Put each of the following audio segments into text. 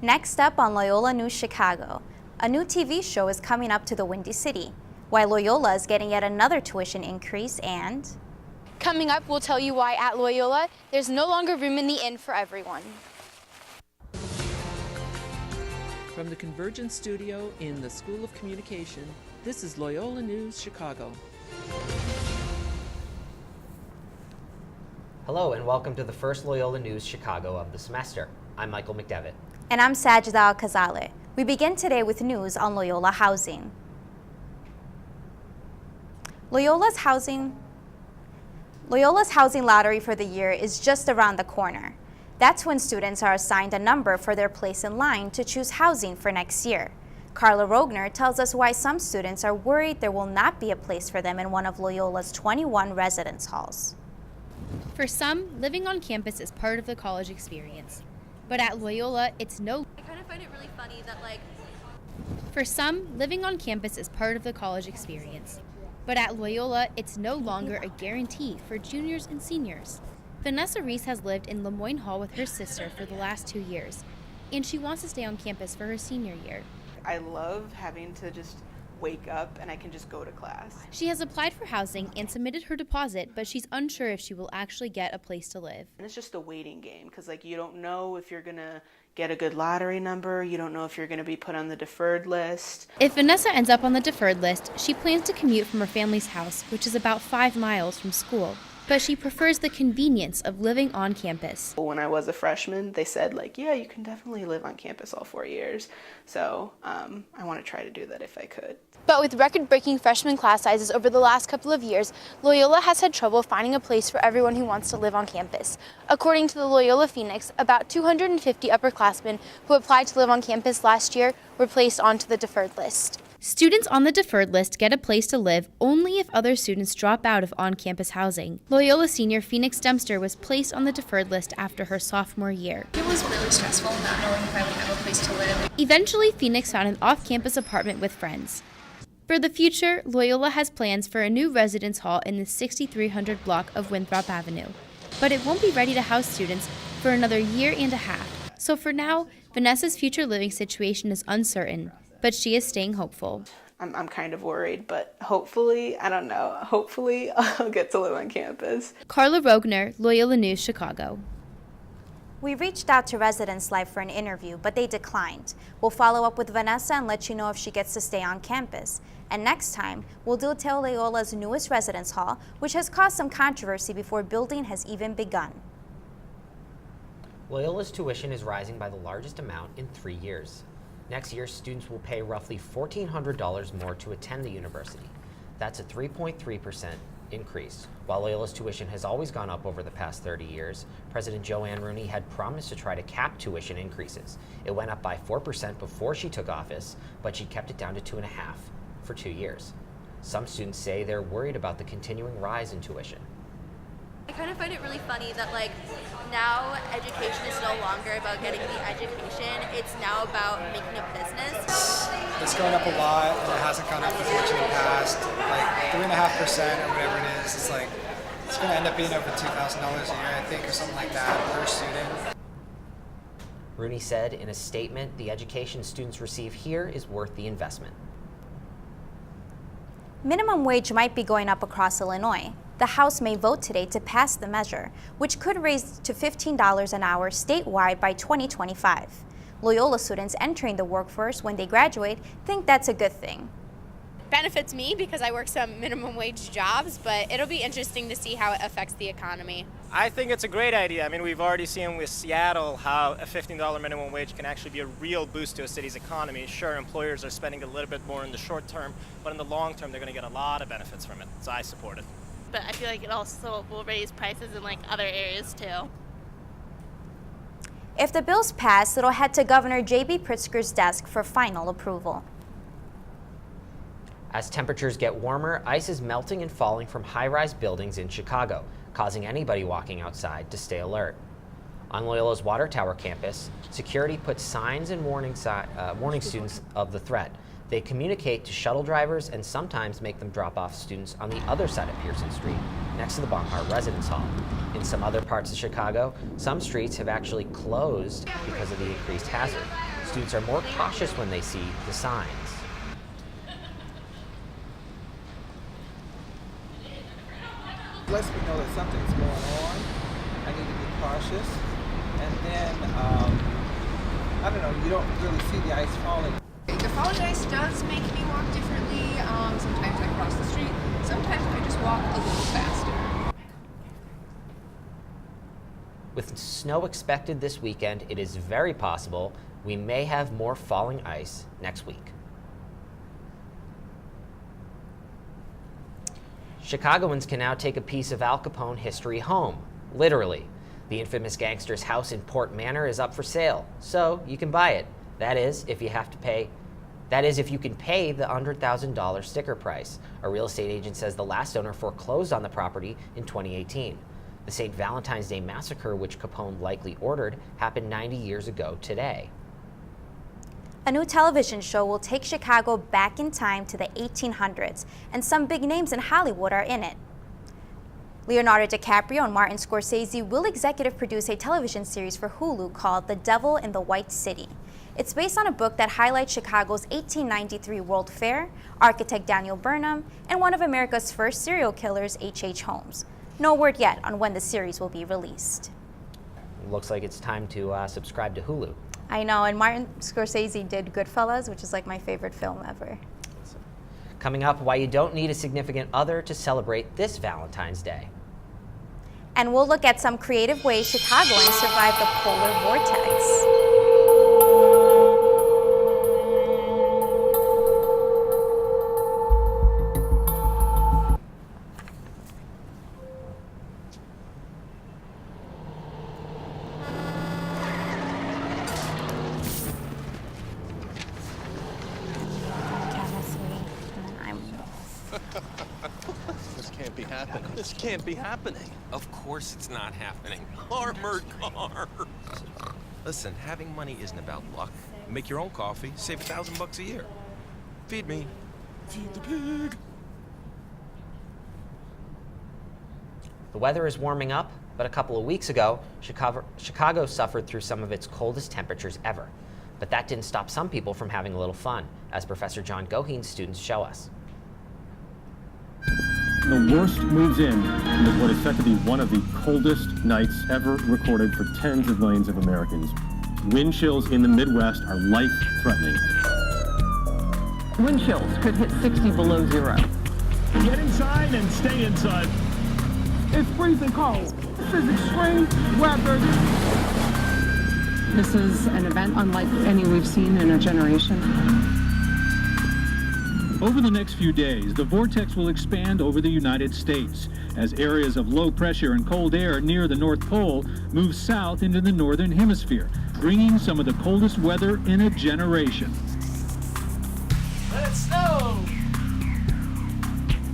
Next up on Loyola News Chicago, a new TV show is coming up to the Windy City, why Loyola is getting yet another tuition increase, and coming up, we'll tell you why at Loyola, there's no longer room in the inn for everyone. From the Convergence Studio in the School of Communication, this is Loyola News Chicago. Hello and welcome to the first Loyola News Chicago of the semester. I'm Michael McDevitt. And I'm Sajida Al-Khazale. We begin today with news on Loyola housing. Loyola's housing lottery for the year is just around the corner. That's when students are assigned a number for their place in line to choose housing for next year. Carla Rogner tells us why some students are worried there will not be a place for them in one of Loyola's 21 residence halls. For some, living on campus is part of the college experience. But at Loyola, it's no... I kind of find it really funny that, For some, living on campus is part of the college experience. But at Loyola, it's no longer a guarantee for juniors and seniors. Vanessa Reese has lived in Lemoyne Hall with her sister for the last 2 years, and she wants to stay on campus for her senior year. I love having to just wake up and I can just go to class. She has applied for housing and submitted her deposit, but she's unsure if she will actually get a place to live. And it's just a waiting game because you don't know if you're gonna get a good lottery number, you don't know if you're gonna be put on the deferred list. If Vanessa ends up on the deferred list, she plans to commute from her family's house, which is about 5 miles from school. But she prefers the convenience of living on campus. When I was a freshman, they said yeah, you can definitely live on campus all 4 years. So I want to try to do that if I could. But with record-breaking freshman class sizes over the last couple of years, Loyola has had trouble finding a place for everyone who wants to live on campus. According to the Loyola Phoenix, about 250 upperclassmen who applied to live on campus last year were placed onto the deferred list. Students on the deferred list get a place to live only if other students drop out of on-campus housing. Loyola senior Phoenix Dempster was placed on the deferred list after her sophomore year. it was really stressful not knowing if I would have a place to live. Eventually, Phoenix found an off-campus apartment with friends. For the future, Loyola has plans for a new residence hall in the 6300 block of Winthrop Avenue. But it won't be ready to house students for another year and a half. So for now, Vanessa's future living situation is uncertain, but she is staying hopeful. I'm kind of worried, but hopefully, I don't know, hopefully I'll get to live on campus. Carla Rogner, Loyola News, Chicago. We reached out to Residence Life for an interview, but they declined. We'll follow up with Vanessa and let you know if she gets to stay on campus. And next time, we'll detail Loyola's newest residence hall, which has caused some controversy before building has even begun. Loyola's tuition is rising by the largest amount in 3 years. Next year, students will pay roughly $1,400 more to attend the university. That's a 3.3% increase. While Loyola's tuition has always gone up over the past 30 years, President Joanne Rooney had promised to try to cap tuition increases. It went up by 4% before she took office, but she kept it down to 2.5% for 2 years. Some students say they're worried about the continuing rise in tuition. I kind of find it really funny that now education is no longer about getting the education, it's now about making a business. It's going up a lot and it hasn't gone up as much in the past, 3.5% or whatever it is. It's going to end up being over $2,000 a year, I think, or something like that per student. Rooney said in a statement, the education students receive here is worth the investment. Minimum wage might be going up across Illinois. The House may vote today to pass the measure, which could raise to $15 an hour statewide by 2025. Loyola students entering the workforce when they graduate think that's a good thing. Benefits me because I work some minimum wage jobs, but it'll be interesting to see how it affects the economy. I think it's a great idea. I mean, we've already seen with Seattle how a $15 minimum wage can actually be a real boost to a city's economy. Sure, employers are spending a little bit more in the short term, but in the long term, they're going to get a lot of benefits from it, so I support it. But I feel like it also will raise prices in other areas too. If the bills pass, it'll head to Governor J.B. Pritzker's desk for final approval. As temperatures get warmer, ice is melting and falling from high-rise buildings in Chicago, causing anybody walking outside to stay alert. On Loyola's Water Tower campus, security puts signs and warning students of the threat. They communicate to shuttle drivers and sometimes make them drop off students on the other side of Pearson Street, next to the Bonhart Residence Hall. In some other parts of Chicago, some streets have actually closed because of the increased hazard. Students are more cautious when they see the signs. Lets me know that something's going on. I need to be cautious. And then, I don't know, you don't really see the ice falling. The falling ice does make me walk differently. Sometimes I cross the street. Sometimes I just walk a little faster. With snow expected this weekend, it is very possible we may have more falling ice next week. Chicagoans can now take a piece of Al Capone history home, literally. The infamous gangster's house in Port Manor is up for sale, so you can buy it. That is, if you can pay the $100,000 sticker price. A real estate agent says the last owner foreclosed on the property in 2018. The St. Valentine's Day massacre, which Capone likely ordered, happened 90 years ago today. A new television show will take Chicago back in time to the 1800s, and some big names in Hollywood are in it. Leonardo DiCaprio and Martin Scorsese will executive produce a television series for Hulu called The Devil in the White City. It's based on a book that highlights Chicago's 1893 World Fair, architect Daniel Burnham, and one of America's first serial killers, H.H. Holmes. No word yet on when the series will be released. Looks like it's time to subscribe to Hulu. I know, and Martin Scorsese did Goodfellas, which is like my favorite film ever. Coming up, why you don't need a significant other to celebrate this Valentine's Day. And we'll look at some creative ways Chicagoans survive the polar vortex. This can't be happening. Of course it's not happening. Armored car. Listen, having money isn't about luck. Make your own coffee, save $1,000 a year. Feed me. Feed the pig. The weather is warming up, but a couple of weeks ago, Chicago suffered through some of its coldest temperatures ever. But that didn't stop some people from having a little fun, as Professor John Goheen's students show us. The worst moves in with what is set to be one of the coldest nights ever recorded for tens of millions of Americans. Wind chills in the Midwest are life-threatening. Wind chills could hit 60 below zero. Get inside and stay inside. It's freezing cold. This is extreme weather. This is an event unlike any we've seen in a generation. Over the next few days, the vortex will expand over the United States as areas of low pressure and cold air near the North Pole move south into the northern hemisphere, bringing some of the coldest weather in a generation. Let it snow!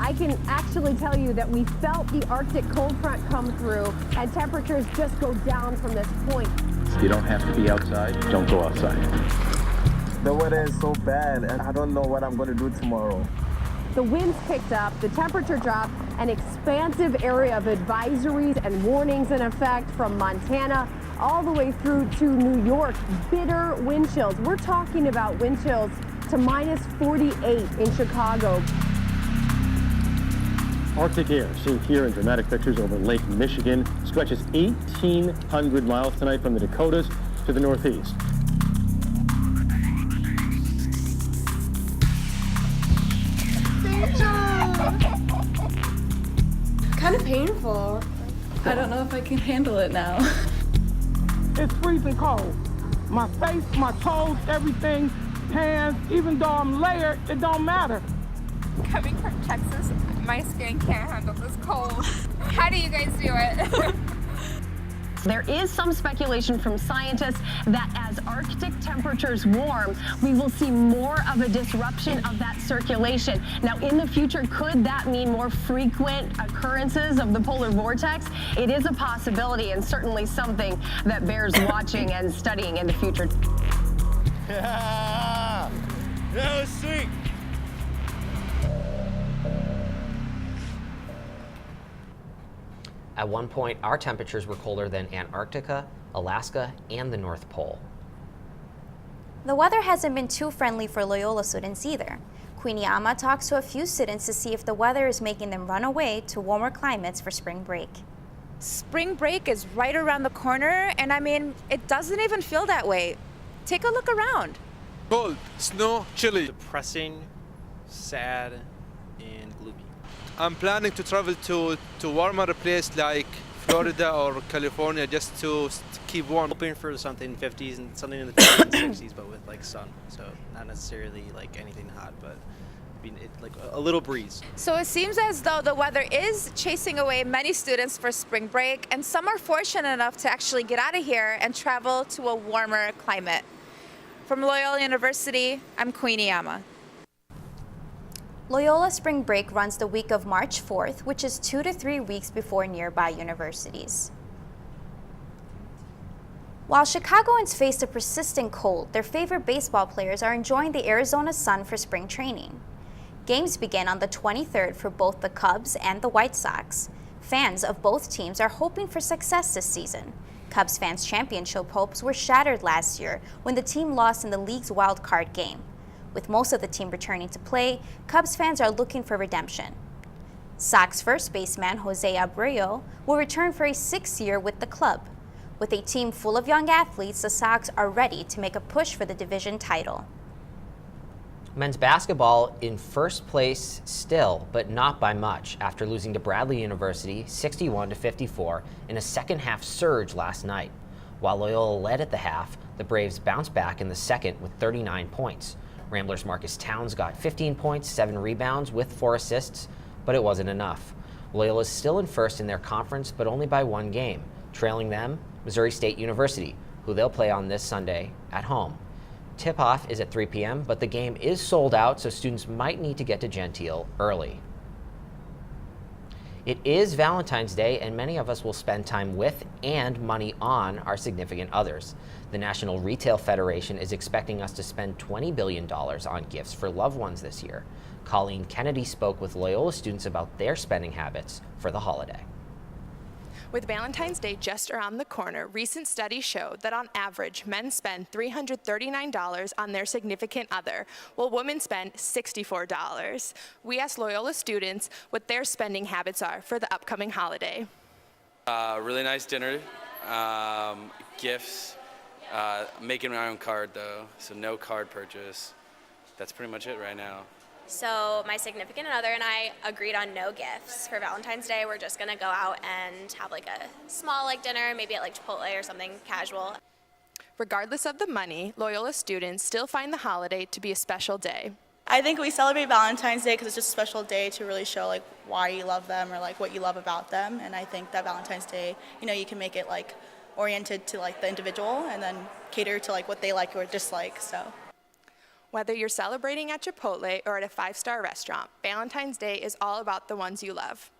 I can actually tell you that we felt the Arctic cold front come through, and temperatures just go down from this point. You don't have to be outside, don't go outside. The weather is so bad, and I don't know what I'm going to do tomorrow. The winds picked up, the temperature dropped, an expansive area of advisories and warnings in effect from Montana all the way through to New York. Bitter wind chills. We're talking about wind chills to minus 48 in Chicago. Arctic air, seen here in dramatic pictures over Lake Michigan, stretches 1,800 miles tonight from the Dakotas to the Northeast. Kind of painful. I don't know if I can handle it now. It's freezing cold. My face, my toes, everything, hands, even though I'm layered, it don't matter. Coming from Texas, my skin can't handle this cold. How do you guys do it? There is some speculation from scientists that as Arctic temperatures warm, we will see more of a disruption of that circulation. Now, in the future, could that mean more frequent occurrences of the polar vortex? It is a possibility and certainly something that bears watching and studying in the future. Yeah! That was sweet! At one point, our temperatures were colder than Antarctica, Alaska, and the North Pole. The weather hasn't been too friendly for Loyola students either. Queenie Ama talks to a few students to see if the weather is making them run away to warmer climates for spring break. Spring break is right around the corner, and I mean, it doesn't even feel that way. Take a look around. Cold, snow, chilly. Depressing, sad, and gloomy. I'm planning to travel to warmer place like Florida or California just to keep warm. Hoping for something 50s and something in the 50s and 60s, but with like sun. So not necessarily like anything hot, but like a little breeze. So it seems as though the weather is chasing away many students for spring break, and some are fortunate enough to actually get out of here and travel to a warmer climate. From Loyola University, I'm Queenie Ama. Loyola Spring Break runs the week of March 4th, which is 2 to 3 weeks before nearby universities. While Chicagoans face the persistent cold, their favorite baseball players are enjoying the Arizona sun for spring training. Games begin on the 23rd for both the Cubs and the White Sox. Fans of both teams are hoping for success this season. Cubs fans' championship hopes were shattered last year when the team lost in the league's wild card game. With most of the team returning to play, Cubs fans are looking for redemption. Sox first baseman Jose Abreu will return for a 6th year with the club. With a team full of young athletes, the Sox are ready to make a push for the division title. Men's basketball in first place still, but not by much, after losing to Bradley University 61-54 in a second-half surge last night. While Loyola led at the half, the Braves bounced back in the second with 39 points. Ramblers' Marcus Towns got 15 points, 7 rebounds with 4 assists, but it wasn't enough. Loyola is still in first in their conference, but only by 1 game. Trailing them, Missouri State University, who they'll play on this Sunday at home. Tip-off is at 3 p.m., but the game is sold out, so students might need to get to Gentile early. It is Valentine's Day, and many of us will spend time with and money on our significant others. The National Retail Federation is expecting us to spend $20 billion on gifts for loved ones this year. Colleen Kennedy spoke with Loyola students about their spending habits for the holiday. With Valentine's Day just around the corner, recent studies show that on average, men spend $339 on their significant other, while women spend $64. We asked Loyola students what their spending habits are for the upcoming holiday. Really nice dinner, gifts, making my own card though, so no card purchase. That's pretty much it right now. So my significant other and I agreed on no gifts. For Valentine's Day, we're just gonna go out and have like a small dinner, maybe at like Chipotle or something casual. Regardless of the money, Loyola students still find the holiday to be a special day. I think we celebrate Valentine's Day because it's just a special day to really show like why you love them or like what you love about them. And I think that Valentine's Day, you can make it like oriented to like the individual and then cater to like what they like or dislike. So. Whether you're celebrating at Chipotle or at a 5-star restaurant, Valentine's Day is all about the ones you love.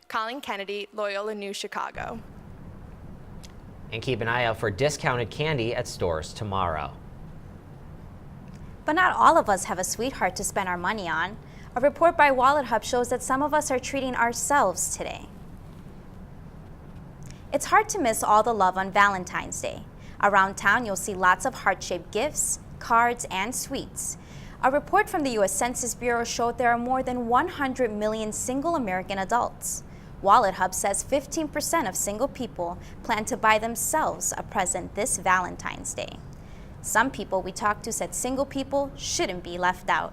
Colleen Kennedy, Loyola News, Chicago. And keep an eye out for discounted candy at stores tomorrow. But not all of us have a sweetheart to spend our money on. A report by Wallet Hub shows that some of us are treating ourselves today. It's hard to miss all the love on Valentine's Day. Around town, you'll see lots of heart-shaped gifts, cards, and sweets. A report from the U.S. Census Bureau showed there are more than 100 million single American adults. Wallet Hub says 15% of single people plan to buy themselves a present this Valentine's Day. Some people we talked to said single people shouldn't be left out.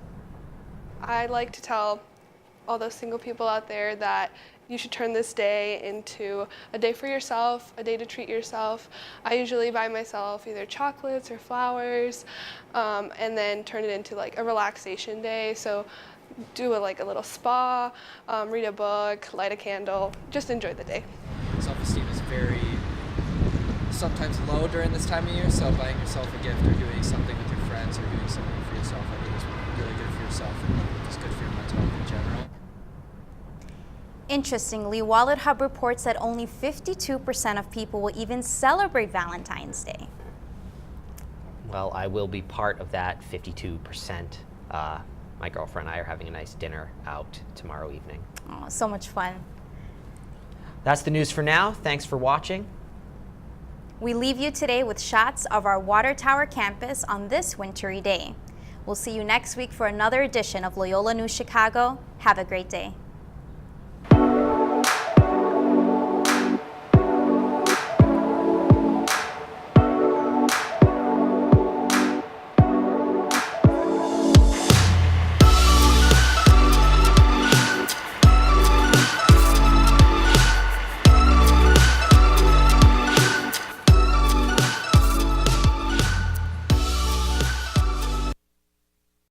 I'd like to tell all those single people out there that you should turn this day into a day for yourself, a day to treat yourself. I usually buy myself either chocolates or flowers, and then turn it into like a relaxation day. So do a little spa, read a book, light a candle, just enjoy the day. Self-esteem is very sometimes low during this time of year, so buying yourself a gift or doing something with your friends or doing something for yourself, I think is really good for yourself and just good for your mental health in general. Interestingly, Wallet Hub reports that only 52% of people will even celebrate Valentine's Day. Well, I will be part of that 52%. My girlfriend and I are having a nice dinner out tomorrow evening. Oh, so much fun. That's the news for now. Thanks for watching. We leave you today with shots of our Water Tower campus on this wintry day. We'll see you next week for another edition of Loyola News Chicago. Have a great day.